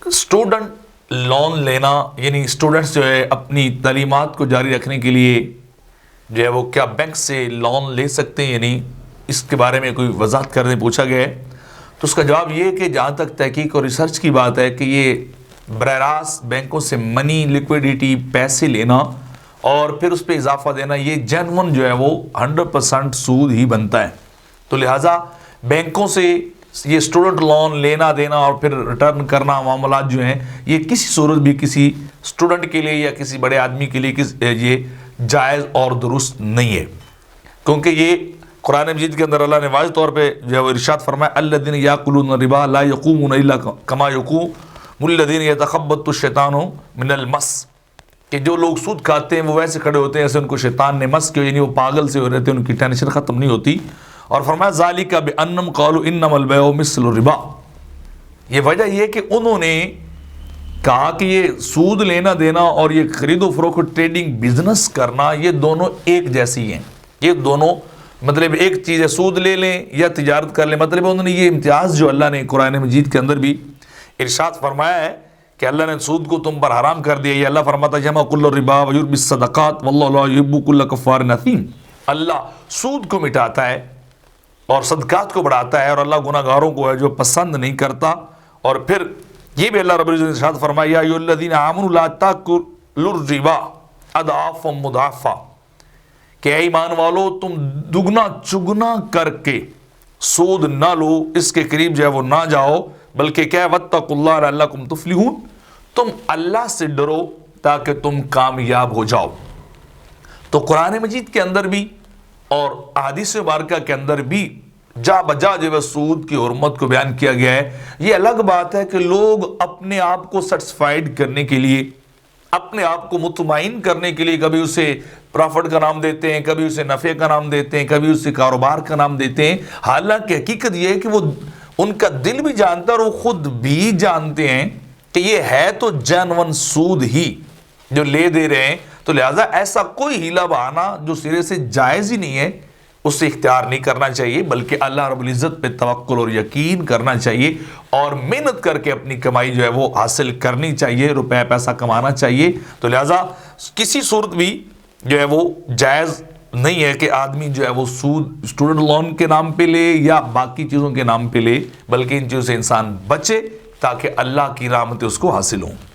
Student loan لینا یعنی students جو ہے اپنی تعلیمات کو جاری رکھنے کے لیے جو ہے وہ کیا بینک سے لون لے سکتے ہیں، یعنی اس کے بارے میں کوئی وضاحت کرنے پوچھا گیا ہے، تو اس کا جواب یہ ہے کہ جہاں تک تحقیق اور ریسرچ کی بات ہے کہ یہ براہ راست بینکوں سے منی لیکویڈیٹی پیسے لینا اور پھر اس پہ اضافہ دینا، یہ جینون جو ہے وہ 100% سود ہی بنتا ہے۔ تو لہٰذا بینکوں سے یہ اسٹوڈنٹ لون لینا دینا اور پھر ریٹرن کرنا معاملات جو ہیں یہ کسی صورت بھی کسی اسٹوڈنٹ کے لیے یا کسی بڑے آدمی کے لیے یہ جائز اور درست نہیں ہے، کیونکہ یہ قرآن مجید کے اندر اللہ نے واضح طور پہ جو ہے وہ ارشاد فرمایا الذین یاکلون الربا لا یقومون الا کما یقوم الذین یتخبطہ الشیطان من المس، کہ جو لوگ سود کھاتے ہیں وہ ویسے کھڑے ہوتے ہیں جیسے ان کو شیطان نے مس کیا، یعنی وہ پاگل سے ہو رہتے ہیں، ان کی ٹینشن ختم نہیں ہوتی۔ اور فرمایا ذالک بانہم قالوا انما البیع مثل الربا، یہ وجہ یہ کہ انہوں نے کہا کہ یہ سود لینا دینا اور یہ خرید و فروخت ٹریڈنگ بزنس کرنا یہ دونوں ایک جیسی ہیں، یہ دونوں مطلب ایک چیز ہے، سود لے لیں یا تجارت کر لیں، مطلب انہوں نے یہ امتیاز جو اللہ نے قرآن مجید کے اندر بھی ارشاد فرمایا ہے کہ اللہ نے سود کو تم پر حرام کر دیا۔ یہ اللہ فرماتا ہے یمحق الربا ویربی الصدقات واللہ لا یحب کل کفار اثیم، اللہ سود کو مٹاتا ہے اور صدقات کو بڑھاتا ہے اور اللہ گناہ گاروں کو ہے جو پسند نہیں کرتا۔ اور پھر یہ بھی اللہ رب العزت نے ارشاد فرمایا یا ایھا الذین آمنوا لا تاکلوا الربا اضعافا مضاعفہ، کہ اے ایمان والو تم دگنا چگنا کر کے سود نہ لو، اس کے قریب جو ہے وہ نہ جاؤ، بلکہ کیا واتقوا اللہ لعلکم تفلحون، تم اللہ سے ڈرو تاکہ تم کامیاب ہو جاؤ۔ تو قرآن مجید کے اندر بھی اور احادیث مبارکہ کے اندر بھی جا بجا جو ہے سود کی حرمت کو بیان کیا گیا ہے۔ یہ الگ بات ہے کہ لوگ اپنے آپ کو سیٹسفائیڈ کرنے کے لیے، اپنے آپ کو مطمئن کرنے کے لیے کبھی اسے پرافٹ کا نام دیتے ہیں، کبھی اسے نفع کا نام دیتے ہیں، کبھی اسے کاروبار کا نام دیتے ہیں، حالانکہ حقیقت یہ ہے کہ وہ ان کا دل بھی جانتا ہے اور وہ خود بھی جانتے ہیں کہ یہ ہے تو جینون سود ہی جو لے دے رہے ہیں، تو لہٰذا ایسا کوئی ہیلا بہانا جو سرے سے جائز ہی نہیں ہے اسے اختیار نہیں کرنا چاہیے، بلکہ اللہ رب العزت پہ توکل اور یقین کرنا چاہیے اور محنت کر کے اپنی کمائی جو ہے وہ حاصل کرنی چاہیے، روپے پیسہ کمانا چاہیے۔ تو لہٰذا کسی صورت بھی جو ہے وہ جائز نہیں ہے کہ آدمی جو ہے وہ سود اسٹوڈنٹ لون کے نام پہ لے یا باقی چیزوں کے نام پہ لے، بلکہ ان چیزوں سے انسان بچے تاکہ اللہ کی رحمت اس کو حاصل ہوں۔